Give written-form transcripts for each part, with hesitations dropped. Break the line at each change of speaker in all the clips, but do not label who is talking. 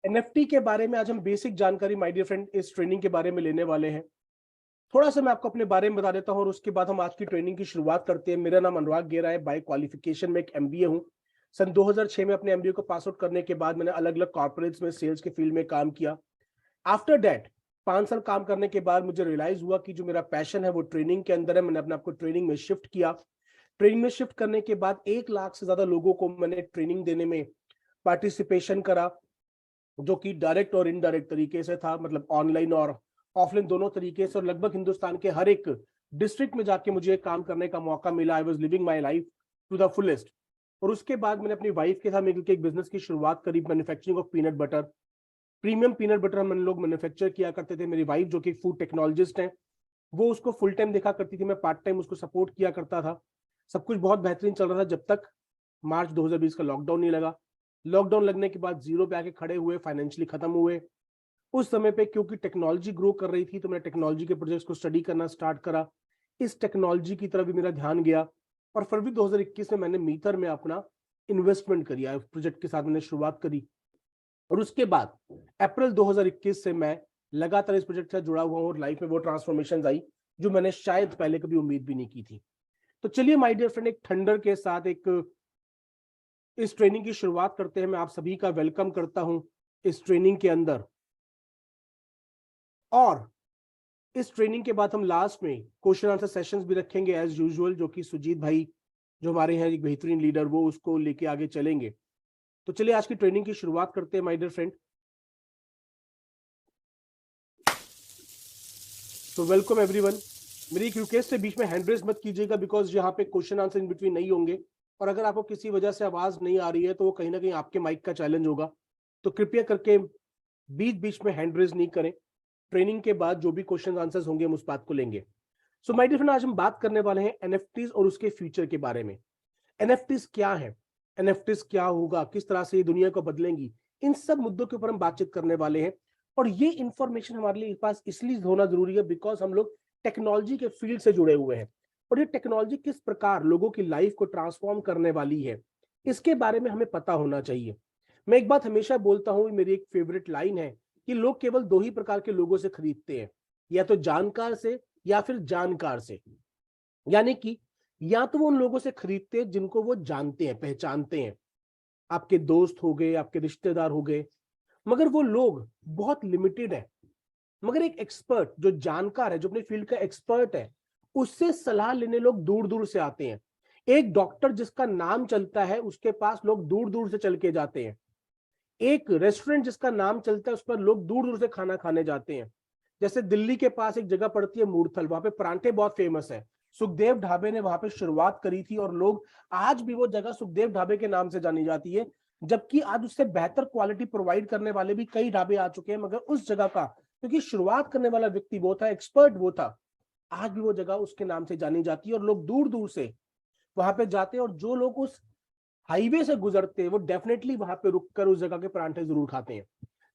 NFT के बारे में आज हम बेसिक जानकारी माय डियर फ्रेंड इस ट्रेनिंग के बारे में लेने वाले हैं। थोड़ा सा मैं आपको अपने बारे में बता देता हूं और उसके बाद हम आज की ट्रेनिंग की शुरुआत करते हैं। मेरा नाम अनुराग गेरा है। बाय क्वालिफिकेशन में एक एमबीए हूं। सन 2006 में अपने एमबीए को पास आउट करने के बाद मैंने अलग अलग कॉर्पोरेट्स में सेल्स के फील्ड में काम किया। आफ्टर दैट 5 साल काम करने के बाद मुझे रियलाइज हुआ कि जो मेरा पैशन है वो ट्रेनिंग के अंदर है। मैंने अपने आपको ट्रेनिंग में शिफ्ट किया। ट्रेनिंग में शिफ्ट करने के बाद 1 लाख से ज्यादा लोगों को मैंने ट्रेनिंग देने में पार्टिसिपेशन करा, जो कि डायरेक्ट और इनडायरेक्ट तरीके से था, मतलब ऑनलाइन और ऑफलाइन दोनों तरीके से। और लगभग हिंदुस्तान के हर एक डिस्ट्रिक्ट में जाके मुझे काम करने का मौका मिला। I was living my life to the fullest. और उसके बाद मैंने अपनी वाइफ के साथ मिलकर एक बिजनेस की शुरुआत करी, manufacturing of peanut butter. Premium peanut butter हम लोग मैन्युफैक्चर किया करते थे। मेरी वाइफ जो कि फूड टेक्नोलॉजिस्ट है, वो उसको फुल टाइम देखा करती थी, मैं पार्ट टाइम उसको सपोर्ट किया करता था। सब कुछ बहुत बेहतरीन चल रहा था जब तक मार्च 2020 का लॉकडाउन नहीं लगा। लॉकडाउन लगने के बाद जीरो पे आके खड़े हुए, फाइनेंशियली खत्म हुए। उस समय पे क्योंकि टेक्नोलॉजी ग्रो कर रही थी तो मैंने टेक्नोलॉजी के प्रोजेक्ट्स को स्टडी करना स्टार्ट करा। इस टेक्नोलॉजी की तरफ भी मेरा ध्यान गया और फरवरी 2021 में मैंने मीटर में अपना इन्वेस्टमेंट करी, प्रोजेक्ट के साथ मैंने शुरुआत करी। और उसके बाद अप्रैल 2021 से मैं लगातार इस प्रोजेक्ट से जुड़ा हुआ हूं और लाइफ में वो ट्रांसफॉर्मेशन आई जो मैंने शायद पहले कभी उम्मीद भी नहीं की थी। तो चलिए माय डियर फ्रेंड, एक थंडर के साथ इस ट्रेनिंग की शुरुआत करते हैं। मैं आप सभी का वेलकम करता हूं इस ट्रेनिंग के अंदर। और इस ट्रेनिंग के बाद हम लास्ट में क्वेश्चन आंसर सेशंस भी रखेंगे एज यूजुअल, जो कि सुजीत भाई जो हमारे हैं एक बेहतरीन लीडर, वो उसको लेके आगे चलेंगे। तो चलिए आज की ट्रेनिंग की शुरुआत करते हैं माय डियर फ्रेंड। तो वेलकम एवरीवन। मेरी एक रिक्वेस्ट है, बीच में हैंड रेज मत कीजिएगा बिकॉज यहाँ पे क्वेश्चन आंसर इन बिटवीन नहीं होंगे। और अगर आपको किसी वजह से आवाज नहीं आ रही है तो वो कहीं ना कहीं आपके माइक का चैलेंज होगा। तो कृपया करके बीच बीच में हैंड रेज नहीं करें। ट्रेनिंग के बाद जो भी क्वेश्चन आंसर्स होंगे हम उस बात को लेंगे। सो माय डियर फ्रेंड, आज हम बात करने वाले हैं एनएफटीज और उसके फ्यूचर के बारे में। एनएफटीज क्या है, एनएफटीज क्या होगा, किस तरह से ये दुनिया को बदलेंगी, इन सब मुद्दों के ऊपर हम बातचीत करने वाले हैं। और ये इंफॉर्मेशन हमारे लिए पास इसलिए होना जरूरी है बिकॉज हम लोग टेक्नोलॉजी के फील्ड से जुड़े हुए हैं। और ये टेक्नोलॉजी किस प्रकार लोगों की लाइफ को ट्रांसफॉर्म करने वाली है, इसके बारे में हमें पता होना चाहिए। मैं एक बात हमेशा बोलता हूं, मेरी एक फेवरेट लाइन है कि लोग केवल 2 ही प्रकार के लोगों से खरीदते हैं, या तो जानकार से या फिर जानकार से। यानी कि या तो वो उन लोगों से खरीदते हैं जिनको वो जानते हैं, पहचानते हैं, आपके दोस्त हो गए, आपके रिश्तेदार हो गए, मगर वो लोग बहुत लिमिटेड है। मगर एक एक्सपर्ट जो जानकार है, जो अपने फील्ड का एक्सपर्ट है, उससे सलाह लेने लोग दूर दूर से आते हैं। एक डॉक्टर जिसका नाम चलता है उसके पास लोग दूर दूर से चल के जाते हैं। एक रेस्टोरेंट जिसका नाम चलता है उस पर लोग दूर दूर से खाना खाने जाते हैं। जैसे दिल्ली के पास एक जगह पड़ती है मूर्थल, वहां पे परांठे बहुत फेमस है। सुखदेव ढाबे ने वहां पे शुरुआत करी थी और लोग आज भी वो जगह सुखदेव ढाबे के नाम से जानी जाती है। जबकि आज उससे बेहतर क्वालिटी प्रोवाइड करने वाले भी कई ढाबे आ चुके हैं, मगर उस जगह का क्योंकि शुरुआत करने वाला व्यक्ति वो था, एक्सपर्ट वो था, आज भी वो जगह उसके नाम से जानी जाती है और लोग दूर दूर से वहां पे जाते हैं। और जो लोग उस हाईवे से गुजरते हैं वो डेफिनेटली वहां पे रुककर उस जगह के परांठे जरूर खाते हैं।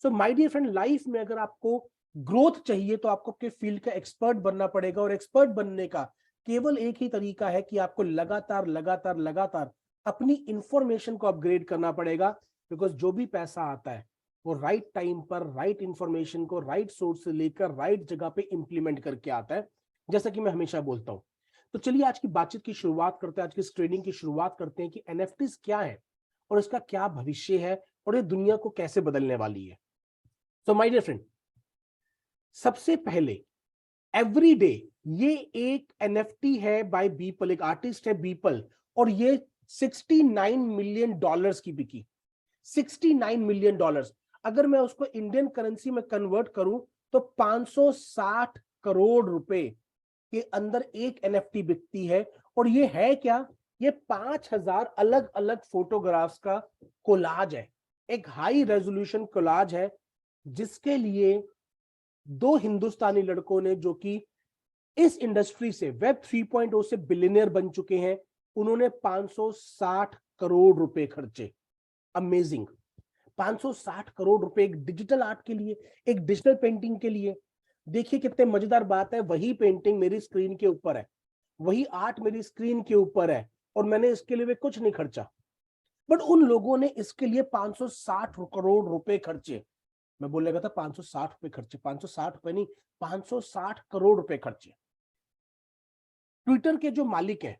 So my dear friend, life में अगर आपको ग्रोथ चाहिए तो आपको आपके फील्ड का एक्सपर्ट बनना पड़ेगा। और एक्सपर्ट बनने का केवल एक ही तरीका है कि आपको लगातार लगातार लगातार अपनी इंफॉर्मेशन को अपग्रेड करना पड़ेगा। बिकॉज जो भी पैसा आता है वो राइट टाइम पर राइट इंफॉर्मेशन को राइट सोर्स से लेकर राइट जगह पे इंप्लीमेंट करके आता है, जैसा कि मैं हमेशा बोलता हूं। तो चलिए आज की बातचीत की शुरुआत करते हैं, आज की इस ट्रेनिंग की शुरुआत करते हैं कि एनएफटीज क्या है और इसका क्या भविष्य है और ये दुनिया को कैसे बदलने वाली है। सो माय डियर फ्रेंड, सबसे पहले एवरी डे ये एक एनएफटी है बाय बीपल, एक आर्टिस्ट है बीपल, और ये $69 मिलियन की बिकी। $69 मिलियन। अगर मैं उसको इंडियन करेंसी में कन्वर्ट करूं तो 560 करोड़ रुपए के अंदर एक एनएफटी बिकती है। और ये है क्या? ये 5000 अलग अलग फोटोग्राफ्स का कोलाज है, एक हाई रेजोल्यूशन कोलाज है, जिसके लिए 2 हिंदुस्तानी लड़कों ने, जो कि इस इंडस्ट्री से वेब 3.0 से बिलियनियर बन चुके हैं, उन्होंने 560 करोड़ रुपए खर्चे। अमेजिंग। 560 करोड़ रुपए एक डिजिटल आर्ट के लिए, एक डिजिटल पेंटिंग के लिए। देखिए कितने मजेदार बात है, वही पेंटिंग मेरी स्क्रीन के ऊपर है, वही आर्ट मेरी स्क्रीन के ऊपर है, और मैंने इसके लिए कुछ नहीं खर्चा, बट उन लोगों ने इसके लिए 560 करोड़ रुपए खर्चे। मैं बोलेगा था 560 रुपए खर्चे, 560 रुपए नहीं, 560 करोड़ रुपए खर्चे। ट्विटर के जो मालिक हैं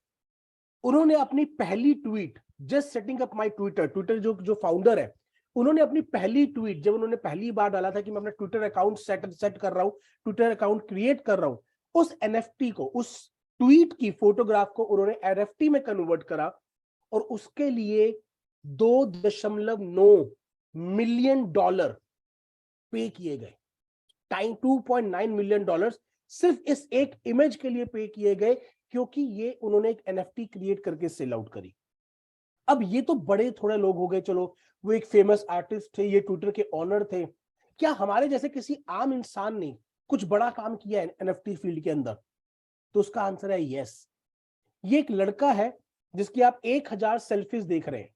उन्होंने अपनी पहली tweet, just setting up my Twitter, Twitter जो फाउंडर है, उन्होंने अपनी पहली ट्वीट जब उन्होंने पहली बार डाला था कि मैं अपना ट्विटर अकाउंट सेट कर रहा हूं, ट्विटर अकाउंट क्रिएट कर रहा हूं, उस एनएफटी को, उस ट्वीट की फोटोग्राफ को उन्होंने एनएफटी में कन्वर्ट करा और उसके लिए 2.9 मिलियन डॉलर पे किए गए। 2.9 मिलियन डॉलर सिर्फ इस एक इमेज के लिए पे किए गए, क्योंकि ये उन्होंने एक एनएफटी क्रिएट करके सेल आउट करी। अब ये तो बड़े थोड़े लोग हो गए, चलो वो एक फेमस आर्टिस्ट थे, ये ट्विटर के ऑनर थे। क्या हमारे जैसे किसी आम इंसान ने कुछ बड़ा काम किया है एनएफटी फील्ड के अंदर? तो उसका आंसर है यस। ये एक लड़का है जिसकी आप 1000 सेल्फीज देख रहे हैं।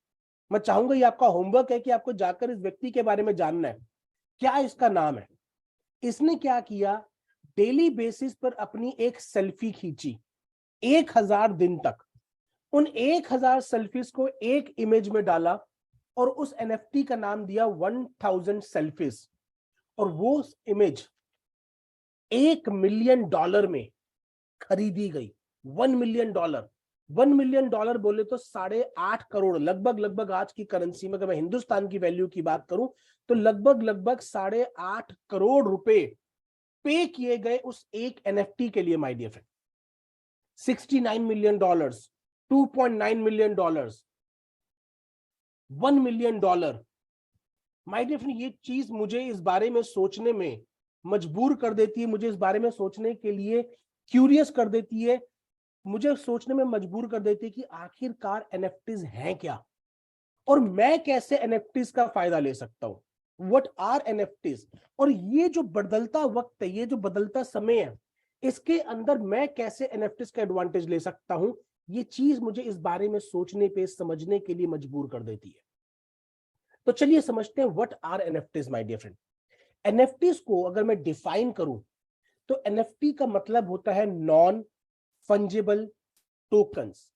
मैं चाहूंगा ये आपका होमवर्क है कि आपको जाकर इस व्यक्ति के बारे में जानना है। क्या इसका नाम है? इसने क्या किया, डेली बेसिस पर अपनी एक सेल्फी खींची 1000 दिन तक। उन 1000 सेल्फीज को एक इमेज में डाला और उस एनएफटी का नाम दिया 1000 सेल्फीज। और वो इमेज $1 मिलियन में खरीदी गई। $1 मिलियन, $1 मिलियन बोले तो 8.5 करोड़, लगभग आज की करेंसी में अगर मैं हिंदुस्तान की वैल्यू की बात करूं तो लगभग 8.5 करोड़ रुपए पे किए गए उस एक एनएफटी के लिए। My dear friend, $69 million, $2.9 million, $1 million. My dear friend, ये चीज मुझे इस बारे में सोचने में मजबूर कर देती है, मुझे इस बारे में सोचने के लिए क्यूरियस कर देती है, मुझे सोचने में मजबूर कर देती है कि आखिरकार एनएफटीज हैं क्या और मैं कैसे एनएफटीज का फायदा ले सकता हूं। What are NFTs? और ये जो बदलता वक्त है, ये जो बदलता समय है, इसके अंदर मैं कैसे एनएफटीज का एडवांटेज ले सकता हूं, ये चीज मुझे इस बारे में सोचने पे, समझने के लिए मजबूर कर देती है। तो चलिए समझते हैं what are NFTs my dear friend. NFTs को अगर मैं डिफाइन करूं तो एनएफटी का मतलब होता है नॉन फंजिबल टोकन्स।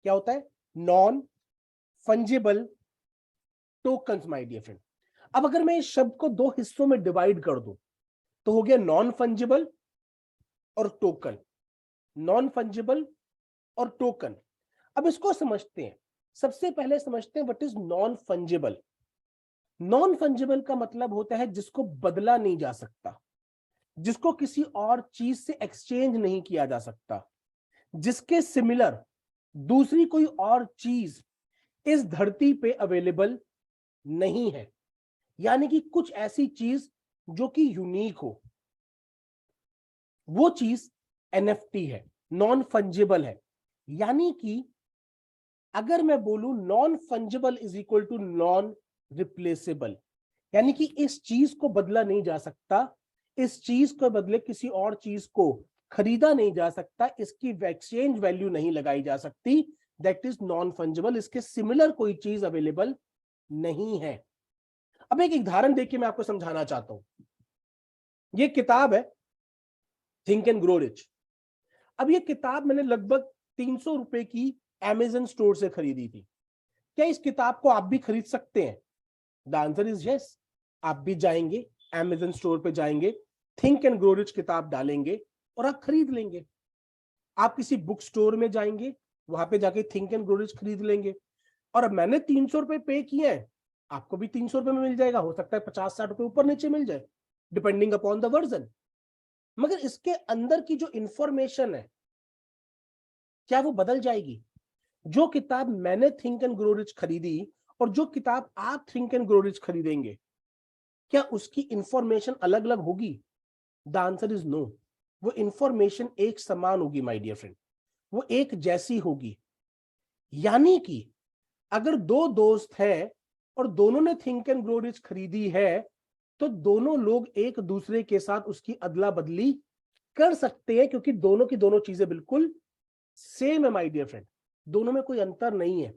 क्या होता है? Non fungible tokens my dear friend. अब अगर मैं इस शब्द को दो हिस्सों में डिवाइड कर दूं तो हो गया नॉन फंजिबल और टोकन। नॉन फंजिबल और टोकन। अब इसको समझते हैं। सबसे पहले समझते हैं what is non fungible. Non fungible का मतलब होता है जिसको बदला नहीं जा सकता, जिसको किसी और चीज से एक्सचेंज नहीं किया जा सकता, जिसके सिमिलर दूसरी कोई और चीज इस धरती पे अवेलेबल नहीं है। यानी कि कुछ ऐसी चीज जो कि यूनिक हो, वो चीज एनएफटी है, नॉन फंजिबल है। यानी कि अगर मैं बोलूं non fungible is equal to non replaceable, यानी कि इस चीज को बदला नहीं जा सकता, इस चीज को बदले किसी और चीज को खरीदा नहीं जा सकता, इसकी एक्सचेंज वैल्यू नहीं लगाई जा सकती, दैट इज नॉन फंजिबल। इसके सिमिलर कोई चीज अवेलेबल नहीं है। अब एक उदाहरण देखिए, मैं आपको समझाना चाहता हूं। ये किताब है थिंक एंड ग्रो रिच। अब ये किताब मैंने लगभग 300 रुपए की अमेजन स्टोर से खरीदी थी। क्या इस किताब को आप भी खरीद सकते हैं? The answer is yes. आप भी जाएंगे, अमेजन स्टोर पे जाएंगे, थिंक एंड ग्रो रिच किताब डालेंगे और आप खरीद लेंगे। आप किसी बुक स्टोर में जाएंगे, वहां पे जाके थिंक एंड ग्रो रिच खरीद लेंगे। और अब मैंने 300 रुपए पे किए हैं, आपको भी 300 रुपए में मिल जाएगा। हो सकता है 50-60 रुपए ऊपर नीचे मिल जाए, डिपेंडिंग अपॉन द वर्जन। मगर इसके अंदर की जो इंफॉर्मेशन है, क्या वो बदल जाएगी? जो किताब मैंने थिंक एंड ग्रो रिच खरीदी और जो किताब आप थिंक एंड ग्रो रिच खरीदेंगे, क्या उसकी इंफॉर्मेशन अलग अलग होगी? The answer is no. वो इंफॉर्मेशन एक समान होगी माय डियर फ्रेंड, वो एक जैसी होगी। यानी कि अगर दो दोस्त हैं और दोनों ने थिंक एंड ग्रो रिच खरीदी है, तो दोनों लोग एक दूसरे के साथ उसकी अदला बदली कर सकते हैं, क्योंकि दोनों की दोनों चीजें बिल्कुल सेम है माय डियर फ्रेंड, दोनों में कोई अंतर नहीं है।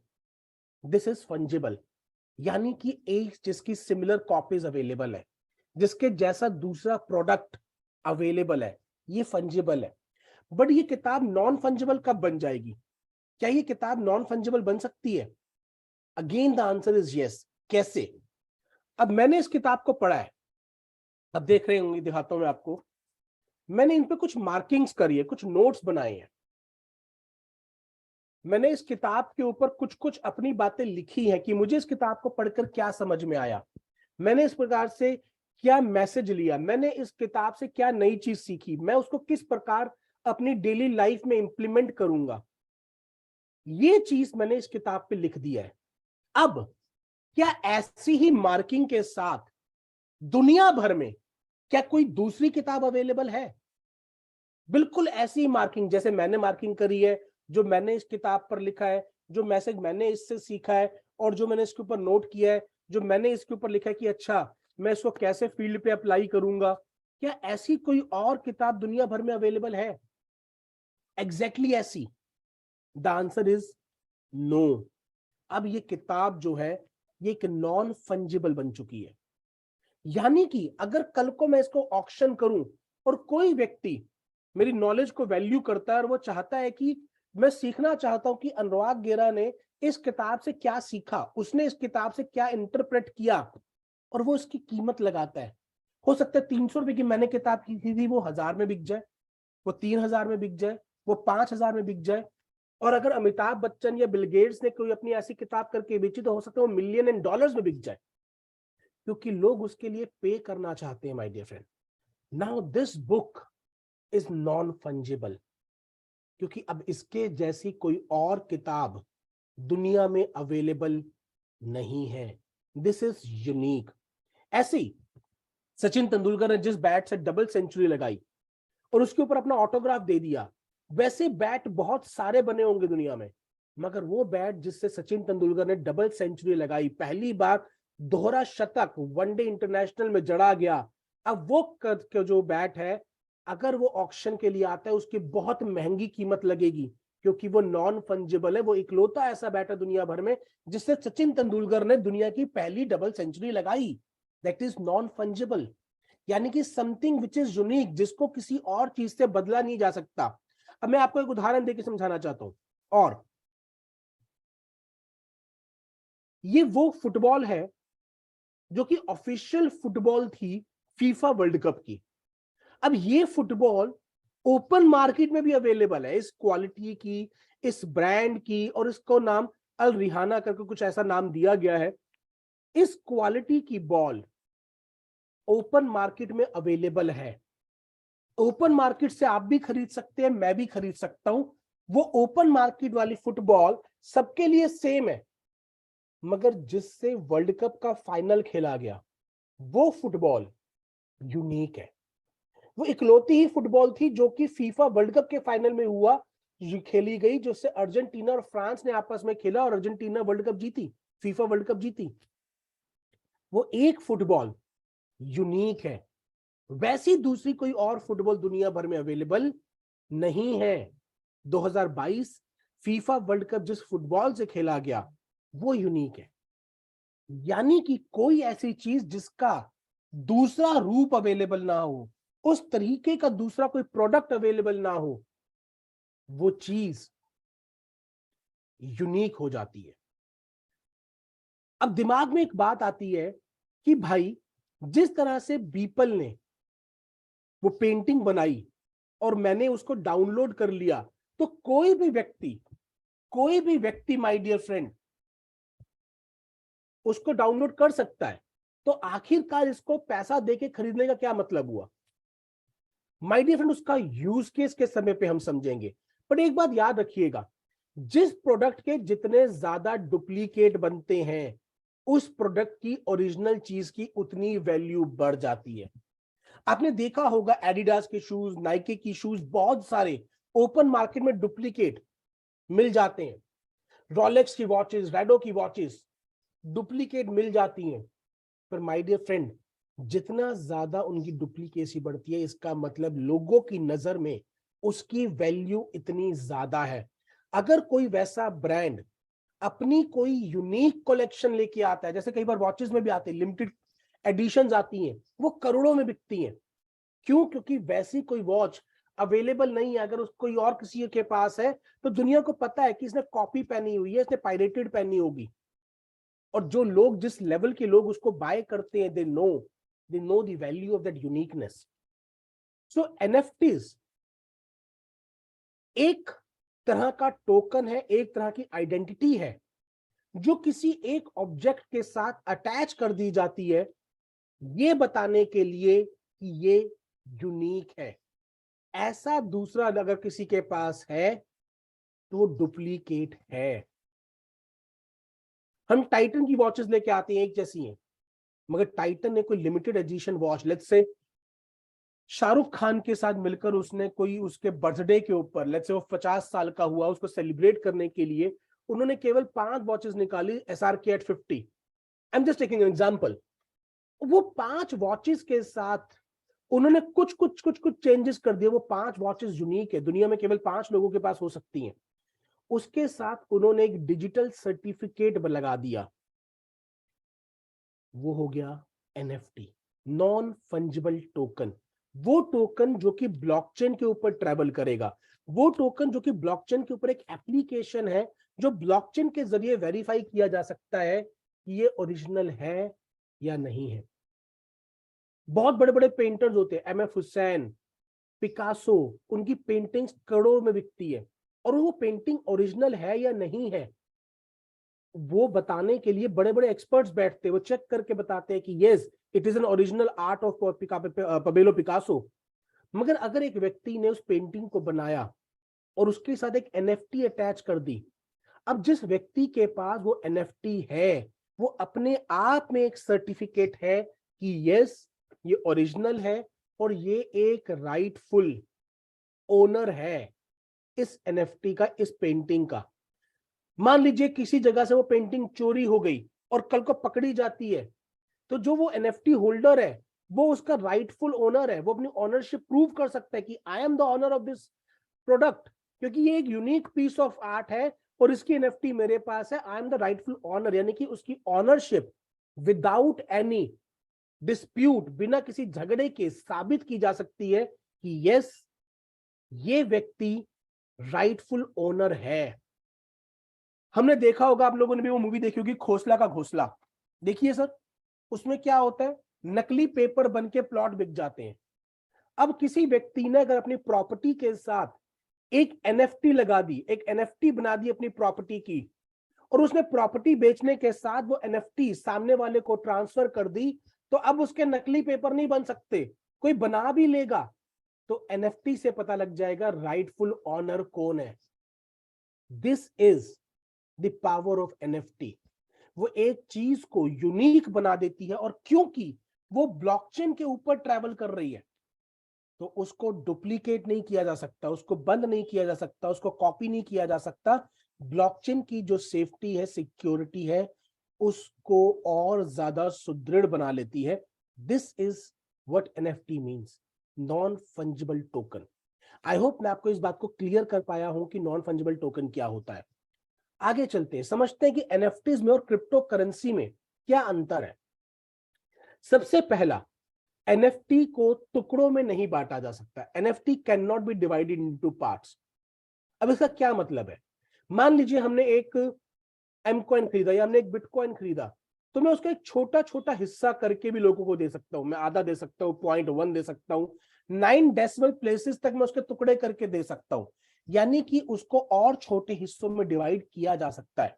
This is fungible. यानी कि एक जिसकी सिमिलर कॉपीज अवेलेबल है, जिसके जैसा दूसरा प्रोडक्ट अवेलेबल है, ये फंजिबल है। बट ये किताब नॉन फंजिबल कब बन जाएगी? क्या ये किताब नॉन फंजिबल बन सकती है? Again the answer is yes. कैसे? अब मैंने इस किताब को पढ़ा है, अब देख रहे होंगे, दिखाता हूं मैं आपको, मैंने इन पे कुछ मार्किंग्स करी है, कुछ नोट्स बनाए हैं। मैंने इस किताब के ऊपर कुछ कुछ अपनी बातें लिखी हैं कि मुझे इस किताब को पढ़कर क्या समझ में आया, मैंने इस प्रकार से क्या मैसेज लिया, मैंने इस किताब से क्या नई चीज सीखी, मैं उसको किस प्रकार अपनी डेली लाइफ में इंप्लीमेंट करूंगा। ये चीज मैंने इस किताब पे लिख दिया है। अब क्या ऐसी ही मार्किंग के साथ दुनिया भर में क्या कोई दूसरी किताब अवेलेबल है? बिल्कुल ऐसी ही मार्किंग जैसे मैंने मार्किंग करी है, जो मैंने इस किताब पर लिखा है, जो मैसेज मैंने इससे सीखा है, और जो मैंने इसके ऊपर नोट किया है, जो मैंने इसके ऊपर लिखा है कि अच्छा मैं इसको कैसे फील्ड पे अप्लाई करूंगा। क्या ऐसी कोई और किताब दुनिया भर में अवेलेबल है एग्जैक्टली ऐसी? The answer is no. अब ये किताब जो है ये एक नॉन फंजिबल बन चुकी है। यानी कि अगर कल को मैं इसको ऑक्शन करूं और कोई व्यक्ति मेरी नॉलेज को वैल्यू करता है और वो चाहता है कि मैं सीखना चाहता हूं कि अनुराग गेरा ने इस किताब से क्या सीखा, उसने इस किताब से क्या इंटरप्रेट किया, और वो इसकी कीमत लगाता है। हो सकता है 300 रुपए की मैंने किताब की थी वो 1000 में बिक जाए, वो 3000 में बिक जाए, वो 5000 में बिक जाए। और अगर अमिताभ बच्चन या बिल गेट्स ने कोई अपनी ऐसी किताब करके बेची तो हो सकता है वो मिलियन एंड डॉलर्स में बिक जाए, क्योंकि लोग उसके लिए पे करना चाहते हैं my dear friend. Now this book is non fungible, क्योंकि अब इसके जैसी कोई और किताब दुनिया में अवेलेबल नहीं है। This is unique. ऐसे ही सचिन तेंदुलकर ने जिस बैट से डबल सेंचुरी लगाई और उसके ऊपर अपना ऑटोग्राफ दे दिया, वैसे बैट बहुत सारे बने होंगे दुनिया में, मगर वो बैट जिससे सचिन तेंदुलकर ने डबल सेंचुरी लगाई, पहली बार दोहरा शतक वनडे इंटरनेशनल में जड़ा गया, अब वो जो बैट है अगर वो ऑक्शन के लिए आता है उसकी बहुत महंगी कीमत लगेगी, क्योंकि वो नॉन फंजिबल है। वो इकलौता ऐसा बैट है दुनिया भर में जिससे सचिन तेंदुलकर ने दुनिया की पहली डबल सेंचुरी लगाई। दैट इज नॉन फंजिबल, यानी कि समथिंग विच इज यूनिक, जिसको किसी और चीज से बदला नहीं जा सकता। अब मैं आपको एक उदाहरण देकर समझाना चाहता हूं। और ये वो फुटबॉल है जो कि ऑफिशियल फुटबॉल थी फीफा वर्ल्ड कप की। अब ये फुटबॉल ओपन मार्केट में भी अवेलेबल है, इस क्वालिटी की, इस ब्रांड की, और इसको नाम अल रिहाना करके कुछ ऐसा नाम दिया गया है। इस क्वालिटी की बॉल ओपन मार्केट में अवेलेबल है। ओपन मार्केट से आप भी खरीद सकते हैं, मैं भी खरीद सकता हूं। वो ओपन मार्केट वाली फुटबॉल सबके लिए सेम है, मगर जिससे वर्ल्ड कप का फाइनल खेला गया वो फुटबॉल यूनिक है। वो इकलौती ही फुटबॉल थी जो कि फीफा वर्ल्ड कप के फाइनल में हुआ, खेली गई, जिससे अर्जेंटीना और फ्रांस ने आपस में खेला और अर्जेंटीना वर्ल्ड कप जीती, फीफा वर्ल्ड कप जीती। वो एक फुटबॉल यूनिक है, वैसी दूसरी कोई और फुटबॉल दुनिया भर में अवेलेबल नहीं है। 2022 फीफा वर्ल्ड कप जिस फुटबॉल से खेला गया वो यूनिक है। यानी कि कोई ऐसी चीज जिसका दूसरा रूप अवेलेबल ना हो, उस तरीके का दूसरा कोई प्रोडक्ट अवेलेबल ना हो, वो चीज यूनिक हो जाती है। अब दिमाग में एक बात आती है कि भाई जिस तरह से बीपल ने वो पेंटिंग बनाई और मैंने उसको डाउनलोड कर लिया, तो कोई भी व्यक्ति माय डियर फ्रेंड उसको डाउनलोड कर सकता है। तो आखिरकार इसको पैसा देके खरीदने का क्या मतलब हुआ? माय डियर फ्रेंड उसका यूज केस के समय पे हम समझेंगे। पर एक बात याद रखिएगा, जिस प्रोडक्ट के जितने ज्यादा डुप्लीकेट बनते हैं उस प्रोडक्ट की ओरिजिनल चीज की उतनी वैल्यू बढ़ जाती है। आपने देखा होगा एडिडास के शूज, नाइके की शूज, बहुत सारे ओपन मार्केट में डुप्लीकेट मिल जाते हैं। रोलेक्स की वॉचेस, रेडो की वॉचेस डुप्लीकेट मिल जाती हैं। पर माय डियर फ्रेंड जितना ज्यादा उनकी डुप्लीकेसी बढ़ती है, इसका मतलब लोगों की नजर में उसकी वैल्यू इतनी ज्यादा है। अगर कोई वैसा ब्रांड अपनी कोई यूनिक कलेक्शन लेके आता है, जैसे कई बार वॉचेस में भी आते हैं लिमिटेड एडिशंस आती हैं, वो करोड़ों में बिकती हैं। क्यों? क्योंकि वैसी कोई वॉच अवेलेबल नहीं है। अगर कोई और किसी के पास है तो दुनिया को पता है कि इसने कॉपी पहनी हुई है, इसने पायरेटेड पहनी होगी। और जो लोग, जिस लेवल के लोग उसको बाय करते हैं, they know they know the value of that uniqueness. So NFTs एक तरह का टोकन है, एक तरह की आइडेंटिटी है जो किसी एक ऑब्जेक्ट के साथ अटैच कर दी जाती है ये बताने के लिए कि ये यूनिक है। ऐसा दूसरा अगर किसी के पास है तो वो डुप्लीकेट है। हम टाइटन की वॉचेस लेके आते हैं, एक जैसी हैं, मगर टाइटन ने कोई limited edition watch, let's say Shahrukh Khan के साथ मिलकर उसने कोई उसके बर्थडे के ऊपर, लेट्स से वो 50 साल का हुआ, उसको सेलिब्रेट करने के लिए उन्होंने केवल 5 वॉचेस निकाली SRK at 50। I am just taking an example. वो 5 वॉचेस के साथ उन्होंने कुछ चेंजेस कर दिए। वो 5 वॉचेस यूनिक है, दुनिया में केवल 5 लोगों के पास हो सकती हैं। उसके साथ उन्होंने एक डिजिटल सर्टिफिकेट लगा दिया, वो हो गया NFT, नॉन फंजिबल टोकन। वो टोकन जो कि ब्लॉकचेन के ऊपर ट्रैवल करेगा, वो टोकन जो कि ब्लॉकचेन के ऊपर एक एप्लीकेशन है जो ब्लॉकचेन के जरिए वेरीफाई किया जा सकता है कि ये ओरिजिनल है या नहीं है। बहुत बड़े बड़े पेंटर्स होते हैं, MF हुसैन, पिकासो, उनकी पेंटिंग्स करोड़ों में बिकती है, और वो पेंटिंग ओरिजिनल है या नहीं है वो बताने के लिए बड़े बड़े एक्सपर्ट्स बैठते हैं, वो चेक करके बताते हैं कि yes it is an original art of Pablo Picasso. मगर अगर एक व्यक्ति ने उस पेंटिंग को बनाया और उसके साथ एक NFT अटैच कर दी, अब जिस व्यक्ति के पास वो NFT है वो अपने आप में एक सर्टिफिकेट है कि यस ये ओरिजिनल है और ये एक राइटफुल ओनर है इस NFT का, इस पेंटिंग का। मान लीजिए किसी जगह से वो पेंटिंग चोरी हो गई और कल को पकड़ी जाती है, तो जो वो NFT होल्डर है वो उसका राइटफुल ओनर है, वो अपनी ओनरशिप प्रूव कर सकता है कि I am the owner of this product, क्योंकि ये एक यूनिक पीस ऑफ आर्ट है और इसकी NFT मेरे पास है, I am the rightful owner. यानी कि उसकी ओनरशिप विदाउट एनी डिस्प्यूट, बिना किसी झगड़े के साबित की जा सकती है कि यस ये व्यक्ति राइटफुल ओनर है। हमने देखा होगा, आप लोगों ने भी वो मूवी देखी होगी, खोसला का घोंसला, देखिए सर, उसमें क्या होता है, नकली पेपर बन के प्लॉट बिक जाते हैं। अब किसी व्यक्ति ने अगर अपनी प्रॉपर्टी के साथ एक NFT लगा दी, एक NFT बना दी अपनी प्रॉपर्टी की, और उसने प्रॉपर्टी बेचने के साथ वो NFT सामने वाले को ट्रांसफर कर दी, तो अब उसके नकली पेपर नहीं बन सकते, कोई बना भी लेगा तो NFT से पता लग जाएगा राइटफुल ऑनर कौन है। This is the power of NFT। वो एक चीज को यूनिक बना देती है, और क्योंकि वो ब्लॉकचेन के ऊपर ट्रैवल कर रही है तो उसको डुप्लीकेट नहीं किया जा सकता, उसको बंद नहीं किया जा सकता, उसको कॉपी नहीं किया जा सकता। ब्लॉकचेन की जो सेफ्टी है, सिक्योरिटी है, उसको और ज्यादा सुदृढ़ बना लेती है। This is what NFT means, non fungible token. I hope मैं आपको इस बात को क्लियर कर पाया हूं कि नॉन फंजिबल टोकन क्या होता है। आगे चलते हैं, समझते हैं कि NFTs में और क्रिप्टो करेंसी में क्या अंतर है। सबसे पहला, NFT को टुकड़ों में नहीं बांटा जा सकता। NFT can not be divided into parts. अब इसका क्या मतलब है, मान लीजिए हमने एक M कॉइन खरीदा या हमने एक बिटकॉइन खरीदा, तो मैं उसका एक छोटा छोटा हिस्सा करके भी लोगों को दे सकता हूं। मैं आधा दे सकता हूं, 0.1 दे सकता हूं, 9 डेसिमल प्लेसेस तक मैं उसके टुकड़े करके दे सकता हूं, यानी कि उसको और छोटे हिस्सों में डिवाइड किया जा सकता है।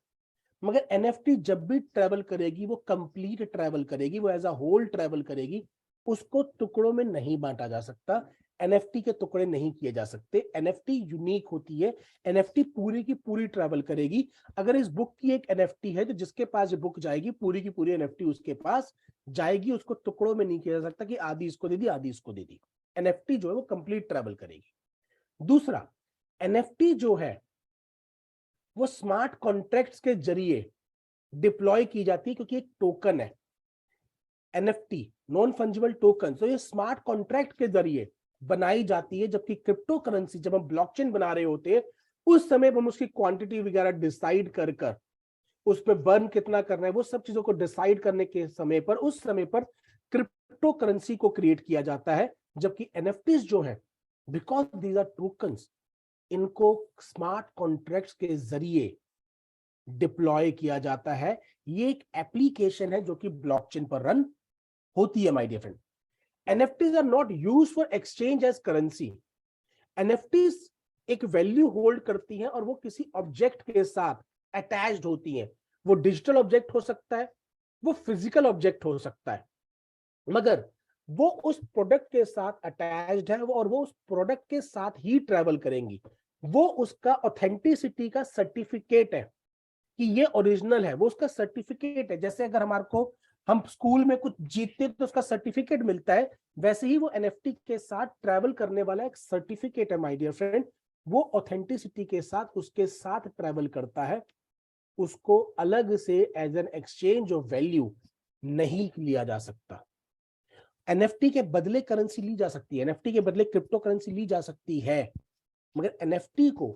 मगर NFT जब भी ट्रेवल करेगी वो कंप्लीट ट्रेवल करेगी, वो एज अ होल ट्रेवल करेगी, उसको टुकड़ों में नहीं बांटा जा सकता। NFT के टुकड़े नहीं किए जा सकते। NFT यूनिक होती है, NFT पूरी की पूरी ट्रेवल करेगी। अगर इस बुक की एक NFT है तो जिसके पास ये बुक जाएगी पूरी की पूरी NFT उसके पास जाएगी, उसको टुकड़ों में नहीं किया जा सकता कि आधी इसको दे दी आधी इसको दे दी। NFT जो है वो कंप्लीट ट्रेवल करेगी। दूसरा, NFT जो है वो स्मार्ट कॉन्ट्रैक्ट्स के जरिए डिप्लॉय की जाती है, क्योंकि एक टोकन है NFT, नॉन फंजिबल टोकन, तो ये स्मार्ट कॉन्ट्रैक्ट के जरिए बनाई जाती है। जबकि क्रिप्टो करेंसी जब हम ब्लॉकचेन बना रहे होते हैं उस समय हम उसकी क्वांटिटी वगैरह डिसाइड कर कर उस पर बर्न कितना करना है, वो सब चीजों को डिसाइड करने के समय पर उस समय पर क्रिप्टो करेंसी को क्रिएट किया जाता है। जबकि NFTs जो है, बिकॉज दीज आर टोकन्स, इनको स्मार्ट कॉन्ट्रैक्ट्स के जरिए डिप्लॉय किया जाता है। ये एक एप्लीकेशन है जो कि ब्लॉकचेन पर रन होती है my dear friend. NFTs are not used for exchange as currency. NFTs एक वैल्यू होल्ड करती हैं और वो किसी ऑब्जेक्ट के साथ अटैच्ड होती हैं। वो डिजिटल ऑब्जेक्ट हो सकता है, वो फिजिकल ऑब्जेक्ट हो सकता है, मगर वो उस प्रोडक्ट के साथ अटैच्ड है और वो उस प्रोडक्ट के साथ ही ट्रेवल करेंगी। वो उसका ऑथेंटिसिटी का सर्टिफिकेट है कि ये ओरिजिनल है, वो उसका सर्टिफिकेट है। जैसे अगर हमारे को हम स्कूल में कुछ जीतते तो उसका सर्टिफिकेट मिलता है, वैसे ही वो NFT के साथ ट्रैवल करने वाला एक सर्टिफिकेट है माय डियर फ्रेंड। वो ऑथेंटिसिटी के साथ उसके साथ ट्रैवल करता है, उसको अलग से as an exchange of value नहीं लिया जा सकता। NFT के बदले करेंसी ली जा सकती है, NFT के बदले क्रिप्टो करेंसी ली जा सकती है, मगर NFT को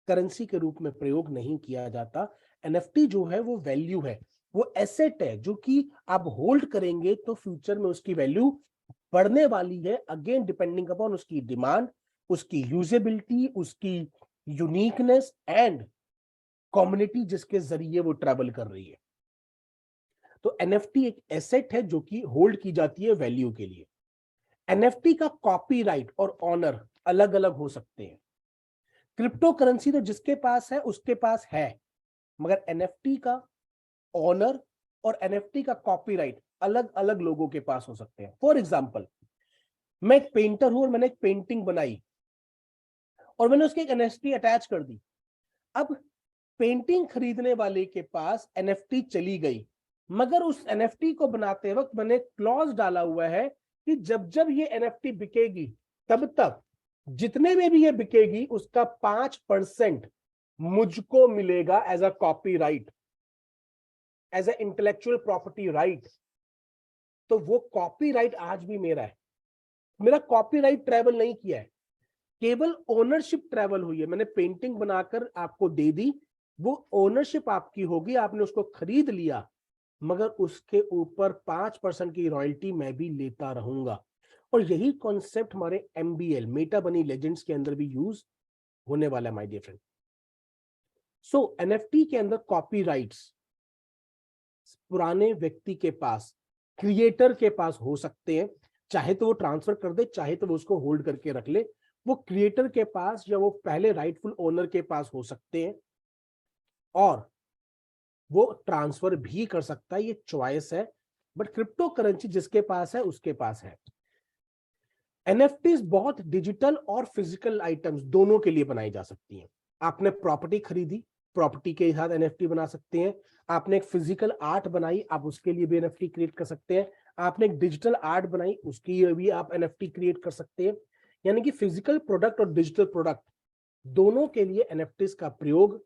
करेंसी के रूप में प्रयोग नहीं किया जाता। NFT जो है वो वैल्यू है, वो एसेट है जो कि आप होल्ड करेंगे तो फ्यूचर में उसकी वैल्यू बढ़ने वाली है, अगेन डिपेंडिंग अपॉन उसकी डिमांड, उसकी यूजेबिलिटी, उसकी यूनिकनेस एंड कम्युनिटी जिसके जरिए वो ट्रैवल कर रही है। तो NFT एक एसेट है जो कि होल्ड की जाती है वैल्यू के लिए। NFT का कॉपीराइट और ऑनर अलग अलग हो सकते हैं। क्रिप्टो करेंसी तो जिसके पास है उसके पास है, मगर NFT का ऑनर और NFT का कॉपीराइट अलग अलग लोगों के पास हो सकते हैं। फॉर एग्जाम्पल, मैं एक पेंटर हूं और मैंने एक पेंटिंग बनाई और मैंने उसकी एक NFT अटैच कर दी। अब पेंटिंग खरीदने वाले के पास NFT चली गई, मगर उस NFT को बनाते वक्त मैंने क्लॉज डाला हुआ है कि जब जब ये NFT बिकेगी तब तक जितने में भी ये बिकेगी उसका 5% मुझको मिलेगा as a copyright, as a intellectual property right. तो वो कॉपीराइट आज भी मेरा है, मेरा कॉपीराइट ट्रैवल नहीं किया है, केवल ओनरशिप ट्रैवल हुई है। मैंने पेंटिंग बनाकर आपको दे दी, वो ओनरशिप आपकी होगी, आपने उसको खरीद लिया, मगर उसके ऊपर 5% की रॉयल्टी मैं भी लेता रहूंगा। और यही कॉन्सेप्ट हमारे MBL मेटा बनी लेजेंड्स के अंदर भी यूज होने वाला है my dear friend. So NFT के अंदर कॉपीराइट्स पुराने व्यक्ति के पास, क्रिएटर के पास हो सकते हैं, चाहे तो वो ट्रांसफर कर दे, चाहे तो वो उसको होल्ड करके रख ले। वो क्रिएटर के पास या वो पहले राइटफुल ओनर के पास हो सकते हैं और वो ट्रांसफर भी कर सकता है, ये चॉइस है। बट क्रिप्टो करेंसी जिसके पास है उसके पास है। NFTs बहुत डिजिटल और फिजिकल आइटम्स दोनों के लिए बनाई जा सकती हैं। आपने प्रॉपर्टी खरीदी, प्रॉपर्टी के साथ NFT बना सकते हैं। आपने एक फिजिकल आर्ट बनाई, आप उसके लिए भी NFT क्रिएट कर सकते हैं। आपने एक डिजिटल आर्ट बनाई, उसके लिए भी आप NFT क्रिएट कर सकते हैं। यानी कि फिजिकल प्रोडक्ट और डिजिटल प्रोडक्ट दोनों के लिए NFTs का प्रयोग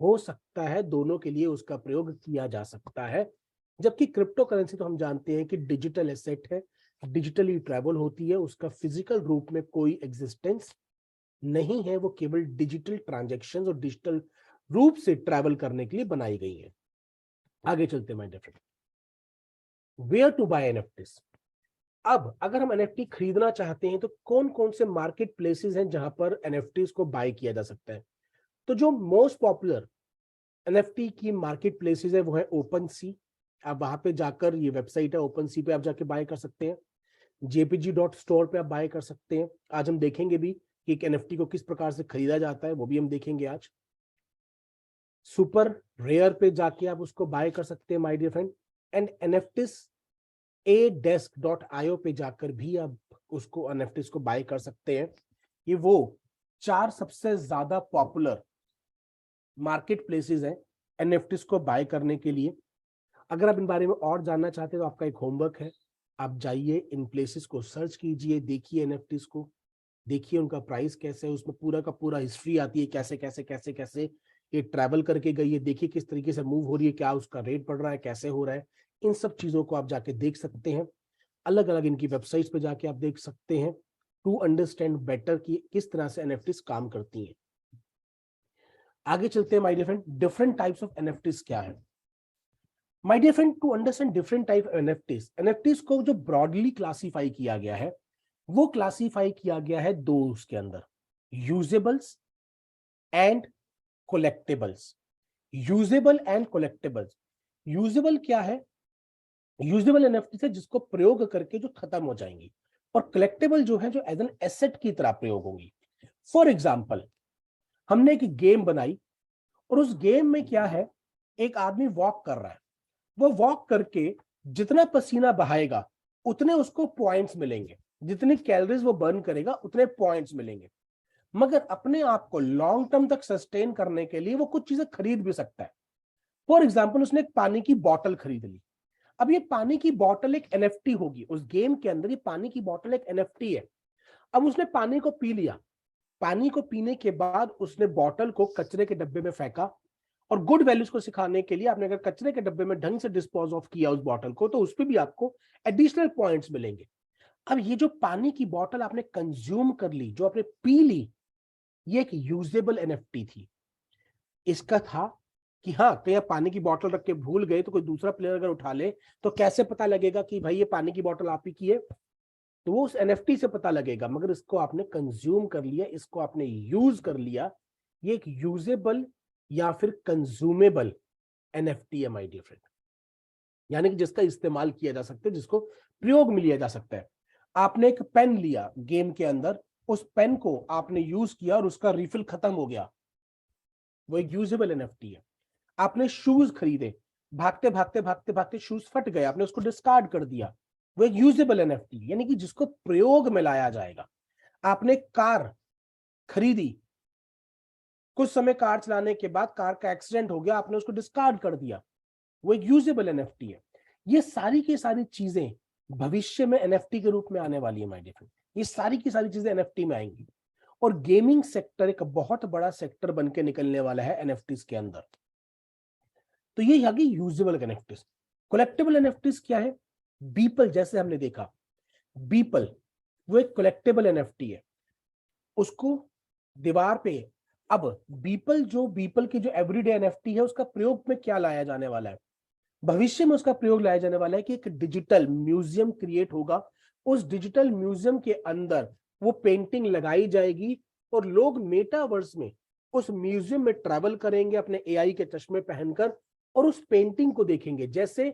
हो सकता है, दोनों के लिए उसका प्रयोग किया जा सकता है। जबकि क्रिप्टो करेंसी तो हम जानते हैं कि डिजिटल एसेट है, डिजिटली ट्रैवल होती है, उसका फिजिकल रूप में कोई एग्जिस्टेंस नहीं है, वो केवल डिजिटल ट्रांजैक्शंस और डिजिटल रूप से ट्रैवल करने के लिए बनाई गई है। आगे चलते हैं my dear friend, where to buy NFTs। अब अगर हम NFT खरीदना चाहते हैं तो कौन कौन से मार्केट प्लेसेस हैं जहां पर NFTs को बाय किया जा सकता है। तो जो मोस्ट पॉपुलर NFT की मार्केट प्लेसेस है वो है OpenSea। आप वहां पे जाकर, ये वेबसाइट है OpenSea पे, आप जाके बाय कर सकते हैं। JPG.store पे आप बाय कर सकते हैं। आज हम देखेंगे भी कि एक NFT को किस प्रकार से खरीदा जाता है, वो भी हम देखेंगे आज। सुपर रेयर पे जाके आप उसको बाय कर सकते हैं my dear friend. And NFTs adesk.io पे जाकर भी आप उसको NFTs को बाय कर सकते हैं। ये वो 4 सबसे ज्यादा पॉपुलर मार्केट प्लेसेस हैं NFTs को बाय करने के लिए। अगर आप इन बारे में और जानना चाहते हैं तो आपका एक होमवर्क है, आप जाइए इन प्लेसेस को सर्च कीजिए, देखिए NFTs को, देखिए उनका प्राइस कैसे है, उसमें पूरा का पूरा हिस्ट्री आती है, कैसे कैसे कैसे कैसे ये ट्रैवल करके गई है, देखिए किस तरीके से मूव हो रही है, क्या उसका रेट बढ़ रहा है, कैसे हो रहा है। इन सब चीजों को आप जाके देख सकते हैं। अलग अलग इनकी वेबसाइट्स पे जाके आप देख सकते हैं टू अंडरस्टैंड बेटर कि किस तरह से NFTs काम करती हैं। आगे चलते हैं my dear friend, different types of NFTs क्या है। My dear friend, to understand different type of NFTs को जो ब्रॉडली क्लासीफाई किया गया है, वो क्लासीफाई किया गया है दो उसके अंदर, usables and collectables. Usable and collectables. Usable क्या है? यूजेबल एनएफटी से जिसको प्रयोग करके जो खत्म हो जाएंगी, और कलेक्टेबल जो है जो एज एन एसेट की तरह प्रयोग होंगी। फॉर एग्जाम्पल, हमने एक गेम बनाई और उस गेम में क्या है, एक आदमी वॉक कर रहा है, वो वॉक करके जितना पसीना बहाएगा उतने उसको पॉइंट्स मिलेंगे, जितनी कैलोरीज वो बर्न करेगा उतने पॉइंट्स मिलेंगे। मगर अपने आप को लॉन्ग टर्म तक सस्टेन करने के लिए वो कुछ चीजें खरीद भी सकता है। फॉर एग्जाम्पल, उसने एक पानी की बॉटल खरीद ली। अब ये पानी की बॉटल एक एनएफटी होगी, उस गेम के अंदर ये पानी की बॉटल एक एनएफटी है। अब उसने पानी को पी लिया, पानी को पीने के बाद उसने बॉटल को कचरे के डब्बे में फेंका, और गुड वैल्यूज को सिखाने के लिए आपने अगर कचरे के डब्बे में ढंग से डिस्पोज ऑफ किया उस बॉटल को, तो उस पर भी आपको एडिशनल पॉइंट्स मिलेंगे। अब ये जो पानी की बॉटल आपने कंज्यूम कर ली, जो आपने पी ली, ये एक यूजेबल एनएफटी थी। इसका था कि हाँ, कहीं आप पानी की बोतल रख के भूल गए तो कोई दूसरा प्लेयर अगर उठा ले तो कैसे पता लगेगा कि भाई ये पानी की बोतल आप ही की है, तो वो उस एनएफटी से पता लगेगा। मगर इसको आपने कंज्यूम कर लिया, इसको आपने यूज कर लिया, ये एक यूजेबल या फिर कंज्यूमेबल एनएफटी है माय डियर फ्रेंड, यानी कि जिसका इस्तेमाल किया जा सकता है, जिसको प्रयोग में लिया जा सकता है। आपने एक पेन लिया गेम के अंदर, उस पेन को आपने यूज किया और उसका रिफिल खत्म हो गया, वो एक यूजेबल एनएफटी है। आपने शूज खरीदे, भागते भागते भागते भागते शूज फट गए, आपने उसको डिस्कार्ड कर दिया, वो एक यूजेबल एनएफटी, यानी कि जिसको प्रयोग में लाया जाएगा। आपने कार खरीदी, कुछ समय कार चलाने के बाद कार का एक्सीडेंट हो गया, आपने उसको डिस्कार्ड कर दिया, वो एक यूजेबल एनएफटी है। ये सारी की सारी चीजें भविष्य में एनएफटी के रूप में आने वाली है माय डियर फ्रेंड, ये सारी की सारी चीजें एनएफटी में आएंगी, और गेमिंग सेक्टर एक बहुत बड़ा सेक्टर बन के निकलने वाला है एनएफटीज के अंदर। तो ये आ गई यूजेबल एनएफटीज। कलेक्टेबल एनएफटीज क्या है? बीपल, जैसे हमने देखा, बीपल वो एक कलेक्टेबल एनएफटी है, उसको दीवार पे, अब बीपल की जो एवरीडे एनएफटी है, उसका प्रयोग में क्या लाया जाने वाला है? भविष्य में उसका प्रयोग लाया जाने वाला है कि एक डिजिटल म्यूजियम क्रिएट होगा, उस डिजिटल म्यूजियम के अंदर वो पेंटिंग लगाई जाएगी और लोग मेटावर्स में उस म्यूजियम में ट्रैवल करेंगे अपने एआई के चश्मे पहनकर और उस पेंटिंग को देखेंगे। जैसे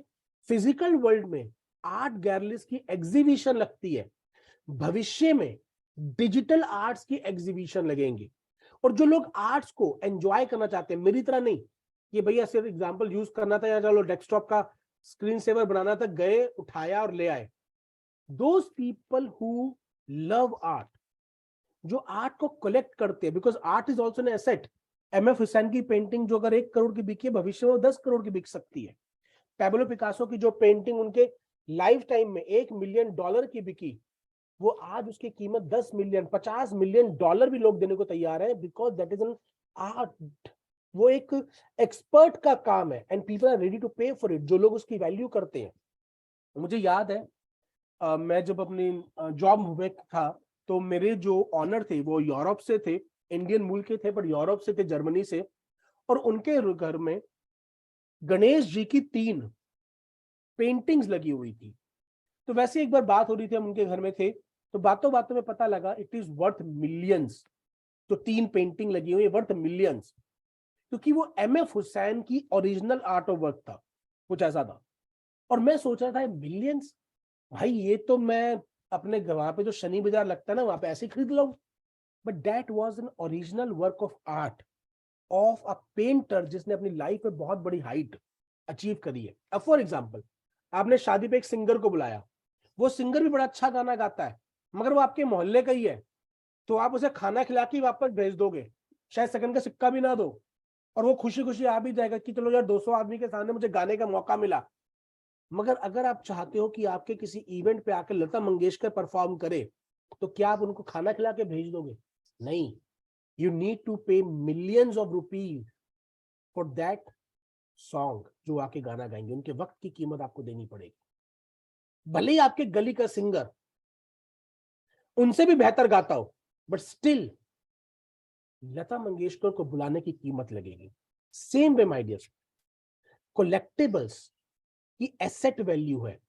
फिजिकल वर्ल्ड में आर्ट गैलरीज की एग्जीबिशन लगती है, भविष्य में डिजिटल आर्ट्स की एग्जीबिशन लगेंगी, और जो लोग आर्ट्स को एंजॉय करना चाहते हैं, मेरी तरह नहीं कि भैया सिर्फ एग्जांपल यूज करना था या चलो डेस्कटॉप का स्क्रीन सेवर बनाना था, गए उठाया और ले आए, those people who love art, जो आर्ट को कलेक्ट करते हैं, because art is also an asset. MF Hussain की पेंटिंग जो अगर 1 करोड़ की बिकी है, भविष्य में 10 करोड़ की बिक सकती है। पैब्लो पिकासो की जो पेंटिंग उनके लाइफ टाइम में $1 मिलियन की बिकी, वो आज उसकी कीमत 10 मिलियन, $50 मिलियन भी लोग देने को तैयार है, because that is an art. वो एक एक्सपर्ट का काम है and people are ready to pay for it, जो लोग उसकी वैल्यू करते हैं। मुझे याद है मैं जब अपनी जॉब में था तो मेरे जो ऑनर थे वो यूरोप से थे, इंडियन मूल के थे बट यूरोप से थे, जर्मनी से, और उनके घर में गणेश जी की 3 पेंटिंग्स लगी हुई थी। तो वैसे एक बार बात हो रही थी, हम उनके घर में थे, तो बातों बातों में पता लगा इट इज वर्थ मिलियंस। तो 3 पेंटिंग लगी हुई है वर्थ मिलियंस, क्योंकि वो एमएफ हुसैन की ओरिजिनल आर्ट ऑफ वर्क था, कुछ ऐसा था। और मैं सोच रहा था मिलियंस, भाई ये तो मैं अपने वहां पे जो शनि बाजार लगता है ना, वहां पे ऐसे खरीद लूं। But that was an original work of art of a painter जिसने अपनी लाइफ में बहुत बड़ी हाइट अचीव करी है। अब फॉर एग्जाम्पल, आपने शादी पे एक सिंगर को बुलाया, वो सिंगर भी बड़ा अच्छा गाना गाता है, मगर वो आपके मोहल्ले का ही है, तो आप उसे खाना खिला के वापस भेज दोगे, शायद सेकंड का सिक्का भी ना दो, और वो खुशी खुशी आ भी जाएगा कि चलो यार 200 आदमी के सामने मुझे गाने का मौका मिला। मगर अगर आप चाहते हो कि आपके किसी इवेंट पे आकर लता मंगेशकर परफॉर्म करे, तो क्या आप उनको खाना खिला के भेज दोगे? नहीं, यू नीड टू पे millions of rupees for that song जो आके गाना गाएंगे, उनके वक्त की कीमत आपको देनी पड़ेगी। भले ही आपके गली का सिंगर उनसे भी बेहतर गाता हो, बट स्टिल लता मंगेशकर को बुलाने की कीमत लगेगी। Same way my dear, collectibles की एसेट वैल्यू है,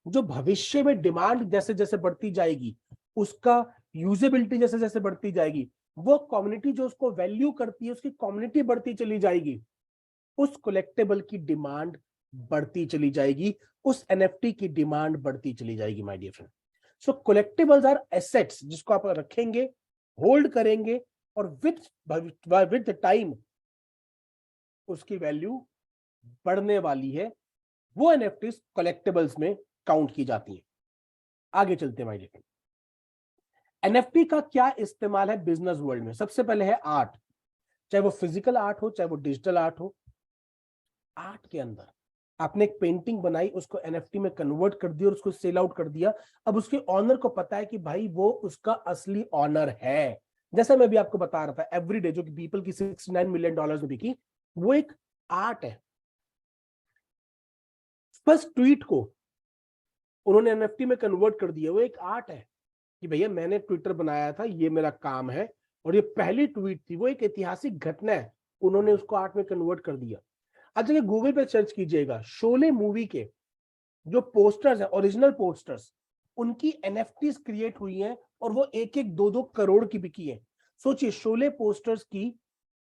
जो भविष्य में डिमांड जैसे जैसे बढ़ती जाएगी, उसका यूजेबिलिटी जैसे जैसे बढ़ती जाएगी, वो कम्युनिटी जो उसको वैल्यू करती है, उसकी कम्युनिटी बढ़ती चली जाएगी, उस कलेक्टेबल की डिमांड बढ़ती चली जाएगी, उस एनएफटी की डिमांड बढ़ती चली जाएगी my dear friend. So collectibles are assets जिसको आप रखेंगे, होल्ड करेंगे, और विद टाइम उसकी वैल्यू बढ़ने वाली है। वो एनएफटीज कलेक्टिबल्स में काउंट की जाती है। आगे चलते हैं माय डियर फ्रेंड। एनएफटी का क्या इस्तेमाल है बिजनेस वर्ल्ड में? सबसे पहले है आर्ट, चाहे वो फिजिकल आर्ट हो, चाहे वो डिजिटल आर्ट हो। आर्ट के अंदर आपने एक पेंटिंग बनाई, उसको एनएफटी में कन्वर्ट कर दिया और उसको सेल आउट कर दिया। अब उसके ऑनर को पता है कि भाई वो उसका असली ऑनर है। जैसा मैं भी आपको बता रहा था, एवरीडे जो कि पीपल की $69 मिलियन में बिकी, वो एक आर्ट है। फर्स्ट ट्वीट को उन्होंने एनएफटी में कन्वर्ट कर दिया, वो एक आर्ट है कि भैया मैंने ट्विटर बनाया था, ये मेरा काम है, और ये पहली ट्वीट थी, वो एक ऐतिहासिक घटना है, उन्होंने उसको आर्ट में कन्वर्ट कर दिया। अब जगह गूगल पे सर्च कीजिएगा, शोले मूवी के जो पोस्टर्स है, ओरिजिनल पोस्टर्स, उनकी एनएफटीज क्रिएट हुई हैं और वो 1-1, 2-2 करोड़ की बिकी है। सोचिए, शोले पोस्टर्स की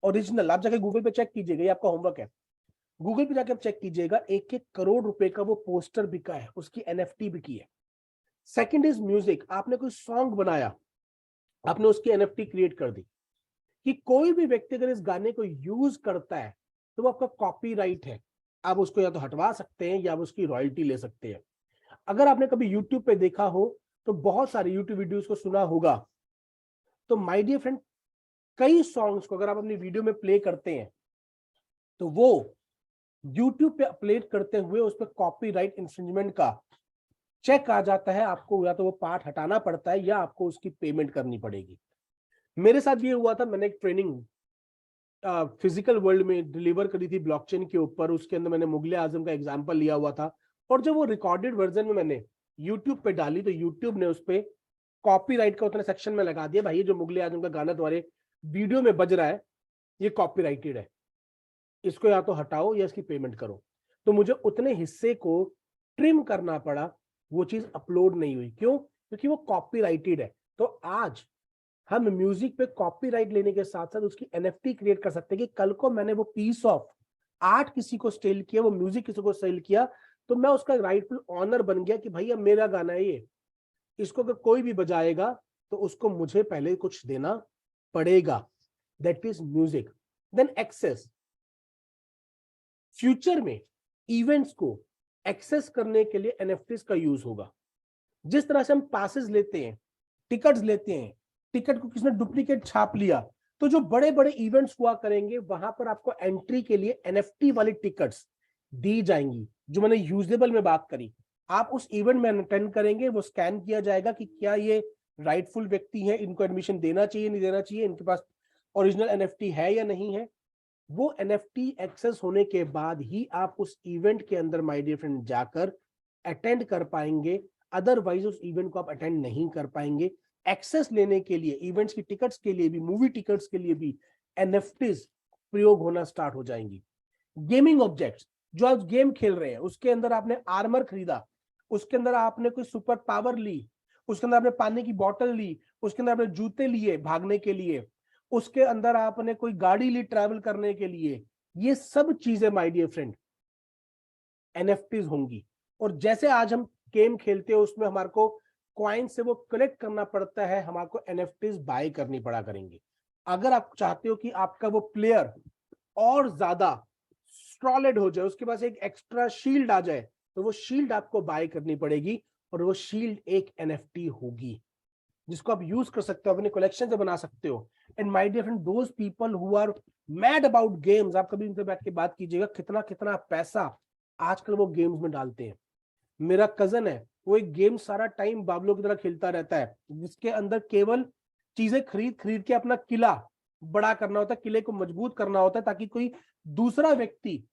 ओरिजिनल, आप जाके गूगल पे चेक कीजिएगा, ये आपका होमवर्क है। गूगल पे जाके आप चेक कीजिएगा, 1-1 करोड़ रुपए का वो पोस्टर बिका है, उसकी एनएफटी बिकी है। सेकंड इज म्यूजिक, आपने कोई सॉन्ग बनाया, आपने उसकी एनएफटी क्रिएट कर दी, कि कोई भी व्यक्ति अगर इस गाने को यूज करता है तो वो आपका कॉपीराइट है, आप उसको या तो हटवा सकते हैं या आप उसकी रॉयल्टी ले सकते हैं। अगर आपने कभी यूट्यूब पे देखा हो तो बहुत सारे यूट्यूब वीडियोस को सुना होगा, तो माय डियर फ्रेंड, कई सॉन्ग्स को अगर आप अपनी वीडियो में प्ले करते हैं तो वो यूट्यूब पे अपलोड करते हुए उस पर कॉपीराइट इंफ्रिंजमेंट का चेक आ जाता है, आपको या तो वो पार्ट हटाना पड़ता है या आपको उसकी पेमेंट करनी पड़ेगी। मेरे साथ भी ये हुआ था, मैंने एक ट्रेनिंग फिजिकल वर्ल्ड में डिलीवर करी थी ब्लॉकचेन के ऊपर, उसके अंदर मैंने मुगले आजम का एग्जांपल लिया हुआ था, और जब वो रिकॉर्डेड वर्जन में मैंने यूट्यूब पे डाली तो यूट्यूब ने उस पर कॉपीराइट का उतने सेक्शन में लगा दिया, भाई ये जो मुगले आजम का गाना तुम्हारे वीडियो में बज रहा है ये कॉपीराइटेड है, इसको या तो हटाओ या इसकी पेमेंट करो। तो मुझे उतने हिस्से को ट्रिम करना पड़ा, वो चीज अपलोड नहीं हुई। क्यों? क्योंकि वो कॉपीराइटेड है। तो आज हम म्यूजिक पे कॉपीराइट लेने के साथ साथ उसकी एनएफटी क्रिएट कर सकते हैं कि कल को मैंने वो पीस ऑफ आर्ट किसी को सेल किया, वो म्यूजिक किसी को सेल किया, तो मैं उसका राइटफुल ऑनर बन गया कि भैया मेरा गाना है ये, इसको अगर कोई भी बजाएगा तो उसको मुझे पहले कुछ देना पड़ेगा। That is music. Then access, future में इवेंट्स को एक्सेस करने के लिए एनएफटीज का यूज होगा। जिस तरह से हम पासेस लेते हैं, टिकट्स लेते हैं, टिकट को किसने डुप्लीकेट छाप लिया, तो जो बड़े बड़े इवेंट्स हुआ करेंगे वहां पर आपको एंट्री के लिए एनएफटी वाली टिकट्स दी जाएंगी। जो मैंने यूजेबल में बात करी, आप उस इवेंट में अटेंड करेंगे, वो स्कैन किया जाएगा कि क्या ये राइटफुल व्यक्ति है, इनको एडमिशन देना चाहिए नहीं देना चाहिए, इनके पास ओरिजिनल एनएफटी है या नहीं है। वो एनएफटी एक्सेस होने के बाद ही आप उस इवेंट के अंदर माय डियर फ्रेंड जाकर अटेंड कर पाएंगे, अदरवाइज उस इवेंट को आप अटेंड नहीं कर पाएंगे। एक्सेस लेने के लिए, इवेंट्स की टिकट्स के लिए भी, मूवी टिकट्स के लिए भी एनएफटीज प्रयोग होना स्टार्ट हो जाएंगी। गेमिंग ऑब्जेक्ट्स, जो आप गेम खेल रहे हैं उसके अंदर आपने आर्मर खरीदा, उसके अंदर आपने कोई सुपर पावर ली, उसके अंदर आपने पानी की बोतल ली, उसके अंदर आपने जूते लिए भागने के लिए, उसके अंदर आपने कोई गाड़ी ली ट्रैवल करने के लिए, ये सब चीजें माय डियर फ्रेंड एनएफटीज होंगी। और जैसे आज हम गेम खेलते हैं उसमें हमारे को कॉइन से वो कलेक्ट करना पड़ता है, हमारे को एनएफटीज बाय करनी पड़ा करेंगे। अगर आप चाहते हो कि आपका वो प्लेयर और ज्यादा स्ट्रॉलिड हो जाए, उसके पास एक एक्स्ट्रा शील्ड आ जाए, तो वो शील्ड आपको बाय करनी पड़ेगी, और वो शील्ड एक एनएफटी होगी जिसको आप यूज कर सकते हो, अपने कलेक्शन से बना सकते हो। And my dear friend, those people who are mad about games, आप कभी उनसे बैठ के बात कीजिएगा, कितना कितना पैसा आजकल वो गेम्स में डालते हैं। मेरा कजन है, वो एक गेम सारा टाइम बाबलों की तरह खेलता रहता है, जिसके अंदर केवल चीजें खरीद खरीद के अपना किला बड़ा करना होता है, किले को मजबूत करना होता है, ताकि कोई दूसरा व्यक्ति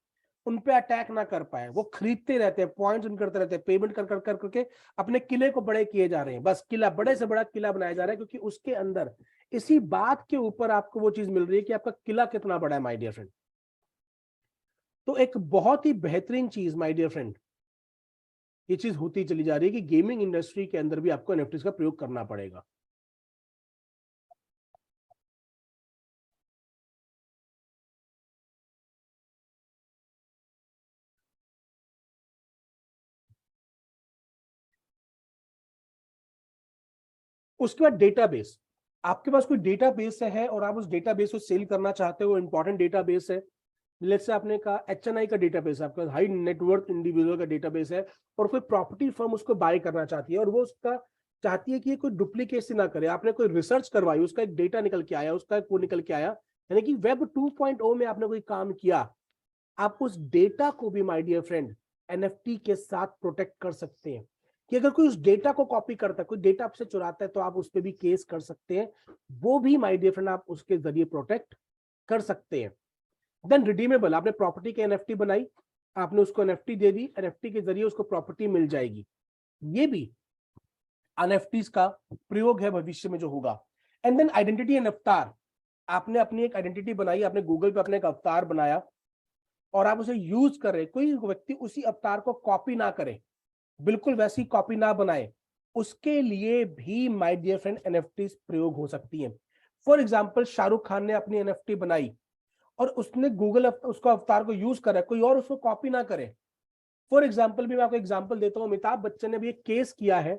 उन पे अटैक ना कर पाए। वो खरीदते रहते हैं, पॉइंट्स करते रहते हैं, पेमेंट कर कर कर करके अपने किले को बड़े किए जा रहे हैं। बस किला, बड़े से बड़ा किला बनाया जा रहा है, क्योंकि उसके अंदर इसी बात के ऊपर आपको वो चीज मिल रही है कि आपका किला कितना बड़ा है माय डियर फ्रेंड। तो एक बहुत ही बेहतरीन चीज माय डियर फ्रेंड ये चीज होती चली जा रही है कि गेमिंग इंडस्ट्री के अंदर भी आपको एनएफटीज का प्रयोग करना पड़ेगा। उसके बाद डेटाबेस, आपके पास कोई डेटाबेस है और आप उस डेटाबेस को सेल करना चाहते हो, इंपॉर्टेंट डेटाबेस है, लेट्स से आपने कहा HNI का डेटाबेस है, आपका हाई नेटवर्थ इंडिविजुअल का डेटाबेस है, और कोई प्रॉपर्टी फर्म उसको बाय करना चाहती है और वो उसका चाहती है कि ये कोई डुप्लीकेसी ना करे, आपने कोई रिसर्च करवाई, उसका एक डेटा निकल के आया, उसका एक वो निकल के आया, यानी कि वेब 2.0 में आपने कोई काम किया, आप उस डेटा को भी माय डियर फ्रेंड NFT के साथ प्रोटेक्ट कर सकते हैं, कि अगर कोई उस डेटा को कॉपी करता है, कोई डेटा आपसे चुराता है, तो आप उस पर भी केस कर सकते हैं, वो भी माय डियर फ्रेंड आप उसके जरिए प्रोटेक्ट कर सकते हैं। देन रिडीमेबल, आपने प्रॉपर्टी के NFT बनाई, आपने उसको NFT दे दी, NFT के जरिए उसको प्रॉपर्टी मिल जाएगी, ये भी NFTs का प्रयोग है भविष्य में जो होगा। एंड देन आइडेंटिटी एंड अवतार, आपने अपनी एक आइडेंटिटी बनाई, आपने गूगल पे अपने एक अवतार बनाया और आप उसे यूज कर रहे, कोई व्यक्ति उसी अवतार को कॉपी ना करे, बिल्कुल वैसी कॉपी ना बनाए, उसके लिए भी माय डियर फ्रेंड NFTs प्रयोग हो सकती हैं। फॉर एग्जांपल शाहरुख खान ने अपनी NFT बनाई और उसने गूगल उसको अवतार को यूज करा, कोई और उसको कॉपी ना करे। फॉर एग्जांपल भी मैं आपको एग्जांपल देता हूं, अमिताभ बच्चन ने भी एक केस किया है,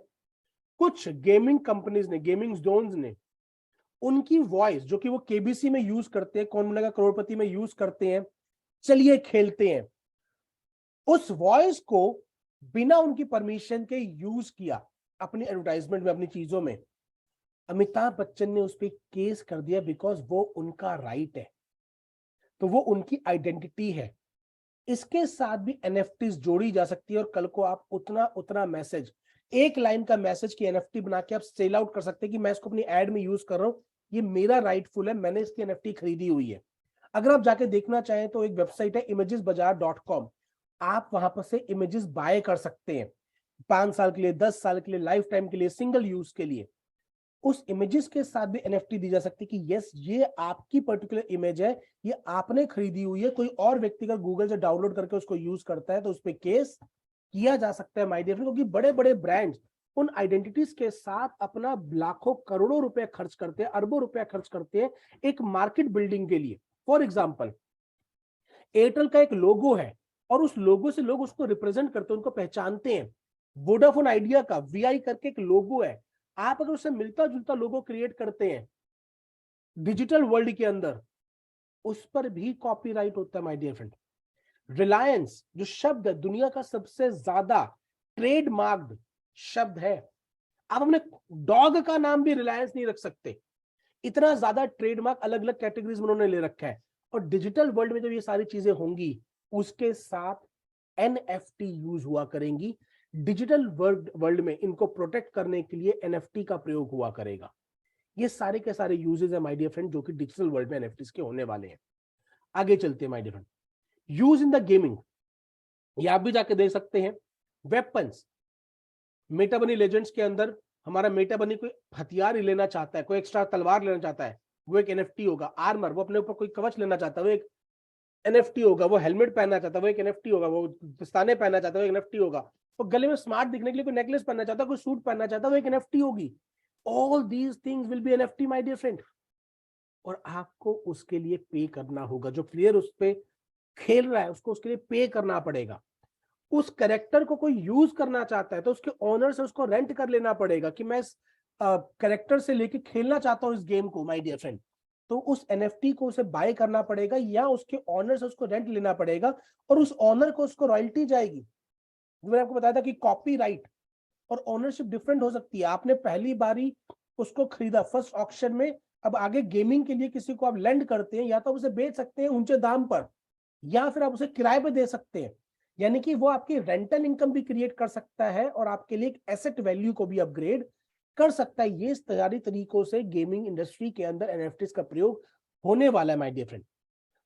कुछ गेमिंग कंपनीज ने, गेमिंग जोन्स ने उनकी वॉइस जो कि वो KBC में यूज करते हैं, कौन बनेगा करोड़पति में यूज करते हैं, चलिए खेलते हैं, उस वॉइस को बिना उनकी परमिशन के यूज किया अपनी एडवर्टाइजमेंट में, अपनी चीजों में। अमिताभ बच्चन ने उस पर केस कर दिया बिकॉज वो उनका राइट है, तो वो उनकी आइडेंटिटी है। इसके साथ भी NFTs जोड़ी जा सकती है और कल को आप उतना उतना मैसेज, एक लाइन का मैसेज की NFT बना के आप सेल आउट कर सकते हैं कि मैं इसको अपनी एड में यूज कर रहा हूं, ये मेरा राइटफुल है, मैंने इसकी NFT खरीदी हुई है। अगर आप जाके देखना चाहें तो एक वेबसाइट है imagesbazaar.com, आप वहां पर से इमेजेस बाय कर सकते हैं 5 साल के लिए, 10 साल के लिए, लाइफ टाइम के लिए, सिंगल यूज के लिए। उस इमेजेस के साथ भी NFT दी जा सकती है कि यस ये आपकी पर्टिकुलर इमेज है, ये आपने खरीदी हुई है, कोई और व्यक्ति का गूगल से डाउनलोड करके उसको यूज करता है तो उस पर केस किया जा सकता है माय डियर फ्रेंड, क्योंकि बड़े बड़े ब्रांड्स उन आइडेंटिटीज के साथ अपना लाखों करोड़ों रुपए खर्च करते हैं, अरबों रुपए खर्च करते हैं एक मार्केट बिल्डिंग के लिए। फॉर एग्जाम्पल एयरटेल का एक लोगो है और उस लोगो से लोग उसको रिप्रेजेंट करते हैं, उनको पहचानते हैं। वोडाफोन आइडिया का VI करके एक लोगो है, आप अगर उससे मिलता जुलता लोगो क्रिएट करते हैं डिजिटल वर्ल्ड के अंदर, उस पर भी कॉपीराइट होता है माय डियर फ्रेंड। रिलायंस जो शब्द है दुनिया का सबसे ज्यादा ट्रेडमार्क्ड शब्द है, आप अपने डॉग का नाम भी रिलायंस नहीं रख सकते, इतना ज्यादा ट्रेडमार्क अलग अलग कैटेगरीज में उन्होंने ले रखा है। और डिजिटल वर्ल्ड में जब ये सारी चीजें होंगी उसके साथ NFT यूज हुआ करेंगी, डिजिटल वर्ल्ड में इनको प्रोटेक्ट करने के लिए NFT का प्रयोग हुआ करेगा। ये सारे के सारे यूजेस है माय डियर फ्रेंड जो कि डिजिटल वर्ल्ड में NFTs के होने वाले हैं। आगे चलते हैं my dear friend, use in the gaming, ये आप भी जाके देख सकते हैं। वेपन्स, मेटा बनी लेजेंड्स के अंदर हमारा मेटा बनी कोई हथियार ही लेना चाहता है, कोई एक्स्ट्रा तलवार लेना चाहता है, वो एक NFT होगा। आर्मर, वो अपने ऊपर कोई कवच लेना चाहता है, वो एक NFT होगा। वो हेलमेट पहनना चाहता है, वो एक NFT होगा। वो दस्ताने पहनना चाहता है, वो एक NFT होगा। वो गले में स्मार्ट दिखने के लिए कोई नेकलेस पहनना चाहता है, कोई सूट पहनना चाहता है, वो एक NFT होगी। All these things will be NFT my dear friend, और आपको उसके लिए पे करना होगा। जो प्लेयर उस पे खेल रहा है उसको उसके लिए पे करना पड़ेगा। उस कैरेक्टर को कोई यूज करना चाहता है तो उसके ओनर से उसको रेंट कर लेना पड़ेगा कि मैं इस कैरेक्टर से लेके खेलना चाहता हूं इस गेम को माय डियर फ्रेंड, तो उस NFT को उसे बाय करना पड़ेगा या उसके ओनर से उसको रेंट लेना पड़ेगा और उस ओनर को उसको रॉयल्टी जाएगी। मैंने आपको बताया था कि कॉपीराइट और ओनरशिप डिफरेंट हो सकती है। आपने पहली बारी उसको खरीदा फर्स्ट ऑक्शन में, अब आगे गेमिंग के लिए किसी को आप लेंड करते हैं, या तो उसे बेच सकते हैं ऊंचे दाम पर या फिर आप उसे किराए पे दे सकते हैं, यानी कि वो आपकी रेंटल इनकम भी क्रिएट कर सकता है और आपके लिए एक एसेट वैल्यू को भी अपग्रेड कर सकता है। ये सारी तरीकों से गेमिंग इंडस्ट्री के अंदर NFTs का प्रयोग होने वाला है माय डियर फ्रेंड।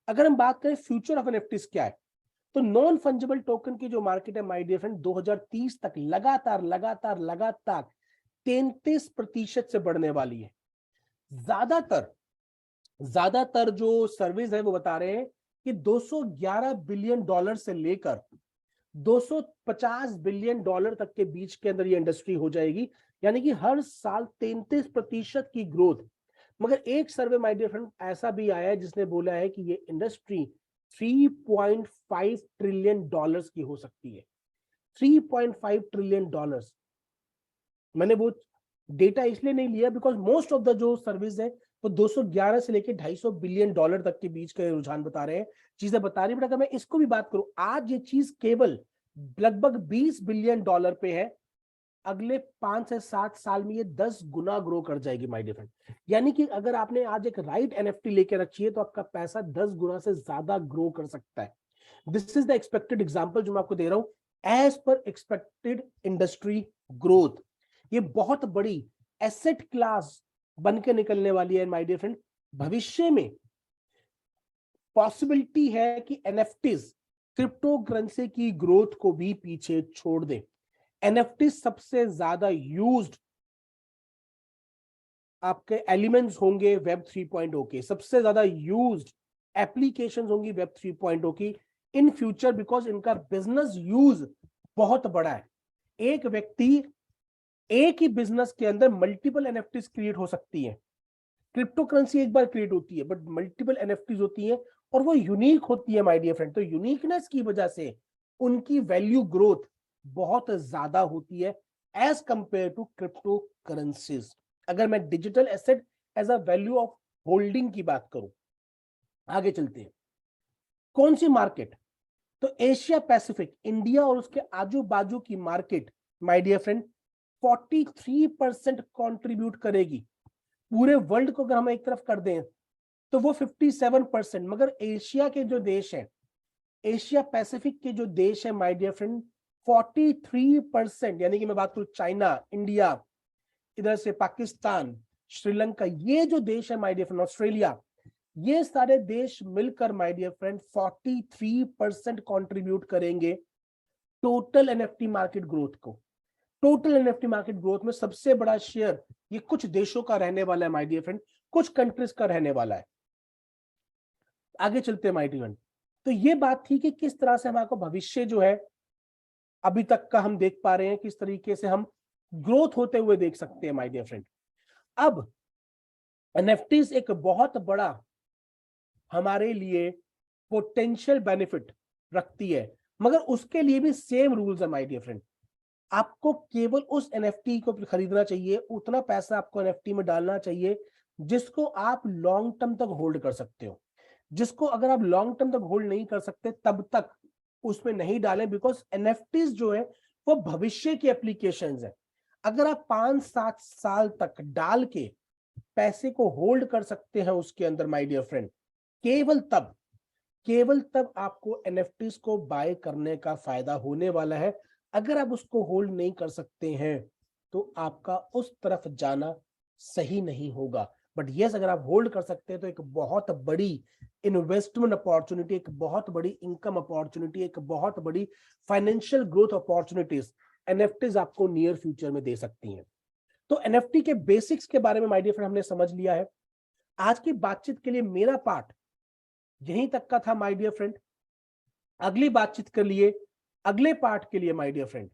अगर हम बात करें फ्यूचर ऑफ NFTs क्या है, तो नॉन फंजिबल टोकन की जो मार्केट है माय डियर फ्रेंड 2030 तक लगातार लगातार लगातार 33% से बढ़ने वाली है। ज्यादातर ज्यादातर जो सर्विस है वो बता रहे हैं कि 211 बिलियन डॉलर से लेकर 250 बिलियन डॉलर तक के बीच के अंदर ये इंडस्ट्री हो जाएगी, यानी कि हर साल 33% की ग्रोथ। मगर एक सर्वे माय डियर फ्रेंड ऐसा भी आया है जिसने बोला है कि ये इंडस्ट्री 3.5 ट्रिलियन डॉलर्स की हो सकती है। 3.5 ट्रिलियन डॉलर्स, मैंने वो डेटा इसलिए नहीं लिया बिकॉज मोस्ट ऑफ द जो सर्विस है वो 211 से लेके 250 बिलियन डॉलर तक के बीच के रुझान बता रहे हैं, चीजें बता रही है। बट अगर मैं इसको भी बात करूं, आज ये चीज केवल लगभग 20 बिलियन डॉलर पे है, अगले 5 से 7 साल में ये 10 गुना ग्रो कर जाएगी माय डियर फ्रेंड। यानी कि अगर आपने आज एक राइट एनएफटी लेके रखी है तो आपका पैसा 10 गुना से ज्यादा ग्रो कर सकता है। This is the expected example जो मैं आपको दे रहा हूं, as per expected industry growth. ये बहुत बड़ी एसेट क्लास बन के निकलने वाली है माय डियर फ्रेंड। भविष्य में पॉसिबिलिटी है कि एनएफटीज क्रिप्टो करेंसी की ग्रोथ को भी पीछे छोड़ दे। एनएफटी सबसे ज्यादा यूज्ड आपके एलिमेंट्स होंगे वेब 3.0 के, सबसे ज्यादा यूज्ड एप्लीकेशंस होंगी वेब 3.0 की इन फ्यूचर, बिकॉज इनका बिजनेस यूज बहुत बड़ा है। एक व्यक्ति एक ही बिजनेस के अंदर मल्टीपल एनएफटीज क्रिएट हो सकती है। क्रिप्टो करेंसी एक बार क्रिएट होती है बट मल्टीपल एनएफटीज होती है और वो यूनिक होती है माय डियर फ्रेंड। तो यूनिकनेस की वजह से उनकी वैल्यू ग्रोथ बहुत ज्यादा होती है as compare to crypto currencies. अगर मैं digital asset as a value of holding की बात करूं, आगे चलते हैं। कौन सी मार्केट? तो एशिया पैसिफिक, इंडिया और उसके आजू बाजू की market my dear friend 43% contribute करेगी। पूरे वर्ल्ड को अगर हम एक तरफ कर दें तो वो 57%, मगर एशिया के जो देश हैं, एशिया पैसिफिक के जो देश है माय डियर फ्रेंड 43%, यानी कि मैं बात करूं चाइना, इंडिया, इधर से पाकिस्तान, श्रीलंका, ये जो देश है माय डियर फ्रेंड, ऑस्ट्रेलिया, ये सारे देश मिलकर माय डियर फ्रेंड 43% कंट्रीब्यूट करेंगे टोटल एनएफटी मार्केट ग्रोथ को। टोटल एनएफटी मार्केट ग्रोथ में सबसे बड़ा शेयर ये कुछ देशों का रहने वाला है माय डियर फ्रेंड, कुछ कंट्रीज का रहने वाला है। आगे चलते हैं माय डियर फ्रेंड। तो ये बात थी कि किस तरह से हमारे भविष्य जो है अभी तक का हम देख पा रहे हैं, किस तरीके से हम ग्रोथ होते हुए देख सकते हैं माय डियर फ्रेंड। अब एनएफटीज एक बहुत बड़ा हमारे लिए पोटेंशियल बेनिफिट रखती है, मगर उसके लिए भी सेम रूल्स है माय डियर फ्रेंड। आपको केवल उस एनएफटी को खरीदना चाहिए, उतना पैसा आपको एनएफटी में डालना चाहिए जिसको आप लॉन्ग टर्म तक होल्ड कर सकते हो। जिसको अगर आप लॉन्ग टर्म तक होल्ड नहीं कर सकते तब तक उसमें नहीं डालें, बिकॉज एनएफटीज जो है वो भविष्य की एप्लीकेशंस है। अगर आप 5-7 साल तक डाल के पैसे को होल्ड कर सकते हैं उसके अंदर माय डियर फ्रेंड, केवल तब आपको एनएफटीज को बाय करने का फायदा होने वाला है। अगर आप उसको होल्ड नहीं कर सकते हैं तो आपका उस तरफ जाना सही नहीं होगा। बट यस, अगर आप होल्ड कर सकते हैं तो एक बहुत बड़ी इन्वेस्टमेंट अपॉर्चुनिटी, एक बहुत बड़ी इनकम अपॉर्चुनिटी, एक बहुत बड़ी फाइनेंशियल ग्रोथ अपॉर्चुनिटीज एनएफटीज आपको नियर फ्यूचर में दे सकती हैं। तो एनएफटी के बेसिक्स के बारे में माय डियर फ्रेंड हमने समझ लिया है। आज की बातचीत के लिए मेरा पार्ट यहीं तक का था माय डियर फ्रेंड। अगली बातचीत के लिए, अगले पार्ट के लिए माय डियर फ्रेंड